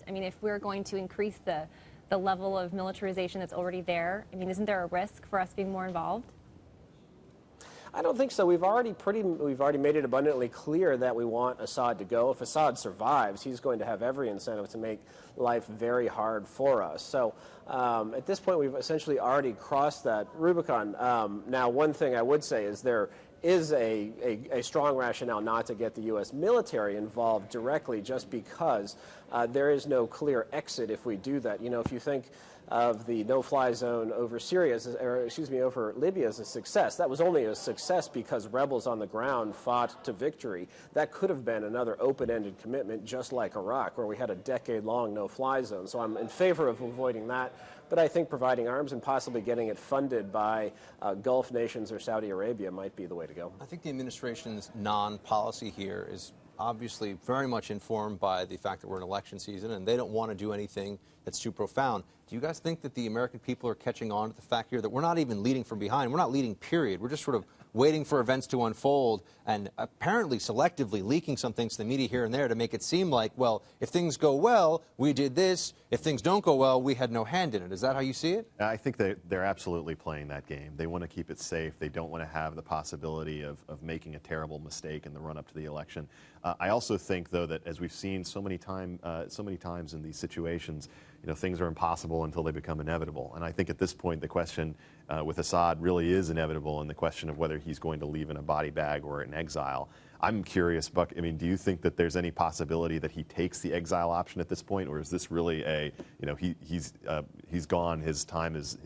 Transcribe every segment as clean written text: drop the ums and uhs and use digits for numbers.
I mean, if we're going to increase the level of militarization that's already there, I mean, isn't there a risk for us being more involved? I don't think so. We've already made it abundantly clear that we want Assad to go. If Assad survives, he's going to have every incentive to make life very hard for us. So at this point, we've essentially already crossed that Rubicon. Now, one thing I would say is there is a strong rationale not to get the U.S. military involved directly, just because there is no clear exit if we do that. You know, if you think of the no-fly zone over over Libya as a success, that was only a success because rebels on the ground fought to victory. That could have been another open-ended commitment, just like Iraq, where we had a decade-long no-fly zone. So I'm in favor of avoiding that. But I think providing arms and possibly getting it funded by Gulf nations or Saudi Arabia might be the way to go. I think the administration's non-policy here is obviously very much informed by the fact that we're in election season and they don't want to do anything that's too profound. Do you guys think that the American people are catching on to the fact here that we're not even leading from behind? We're not leading, period. We're just sort of waiting for events to unfold and apparently selectively leaking some things to the media here and there to make it seem like, well, if things go well, we did this. If things don't go well, we had no hand in it. Is that how you see it? I think they're absolutely playing that game. They want to keep it safe. They don't want to have the possibility of making a terrible mistake in the run-up to the election. I also think, though, that as we've seen so many times in these situations, you know, things are impossible until they become inevitable. And I think at this point, the question with Assad really is inevitable, and the question of whether he's going to leave in a body bag or in exile. I'm curious, Buck, I mean, do you think that there's any possibility that he takes the exile option at this point, or is this really a, you know, he's gone, his time is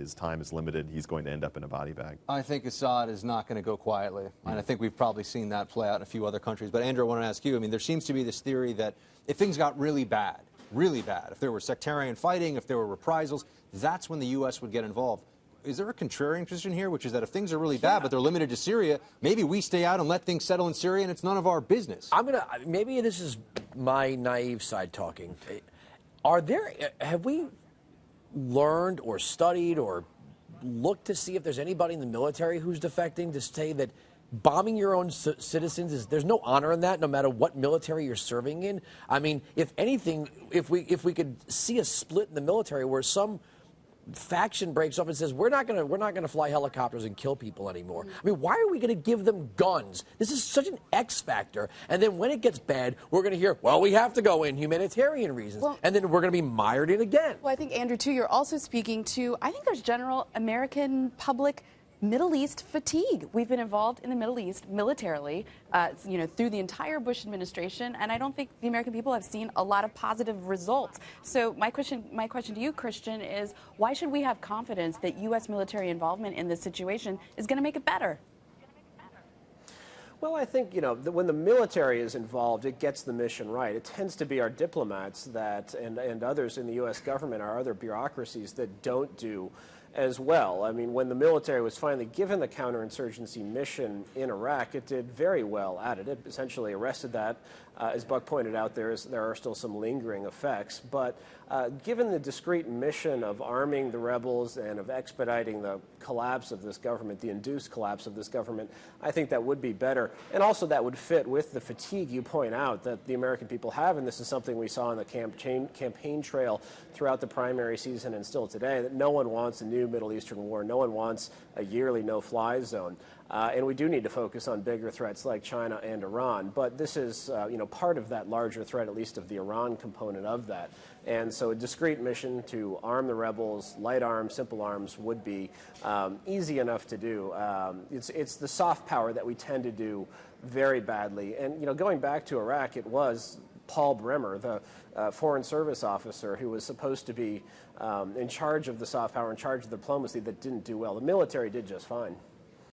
limited, he's going to end up in a body bag? I think Assad is not going to go quietly, and I think we've probably seen that play out in a few other countries. But Andrew, I want to ask you, I mean, there seems to be this theory that if things got really bad, if there were sectarian fighting, if there were reprisals, that's when the U.S. would get involved. Is there a contrarian position here, which is that if things are really bad, but they're limited to Syria, maybe we stay out and let things settle in Syria and it's none of our business? Maybe this is my naive side talking. Have we learned or studied or looked to see if there's anybody in the military who's defecting to say that bombing your own citizens there's no honor in that, no matter what military you're serving in? I mean, if anything, if we could see a split in the military where some faction breaks up and says we're not going to fly helicopters and kill people anymore. I mean, why are we going to give them guns? This is such an X factor. And then when it gets bad, we're going to hear, well, we have to go in humanitarian reasons. Well, and then we're going to be mired in again. Well, I think, Andrew, too, you're also speaking to, I think there's general American public Middle East fatigue. We've been involved in the Middle East militarily, through the entire Bush administration, and I don't think the American people have seen a lot of positive results. So my question to you, Christian, is why should we have confidence that U.S. military involvement in this situation is going to make it better? Well, I think, when the military is involved, it gets the mission right. It tends to be our diplomats and others in the U.S. government, our other bureaucracies that don't do as well. I mean, when the military was finally given the counterinsurgency mission in Iraq, it did very well at it. It essentially arrested that. As Buck pointed out, there are still some lingering effects. But given the discrete mission of arming the rebels and of expediting the collapse of this government, the induced collapse of this government, I think that would be better. And also that would fit with the fatigue you point out that the American people have, and this is something we saw on the campaign trail throughout the primary season and still today, that no one wants a new Middle Eastern war. No one wants a yearly no-fly zone. And we do need to focus on bigger threats like China and Iran. But this is, part of that larger threat, at least of the Iran component of that. And so a discrete mission to arm the rebels, light arms, simple arms, would be easy enough to do. It's the soft power that we tend to do very badly. And, going back to Iraq, it was Paul Bremer, the Foreign Service officer who was supposed to be in charge of the soft power, in charge of the diplomacy, that didn't do well. The military did just fine.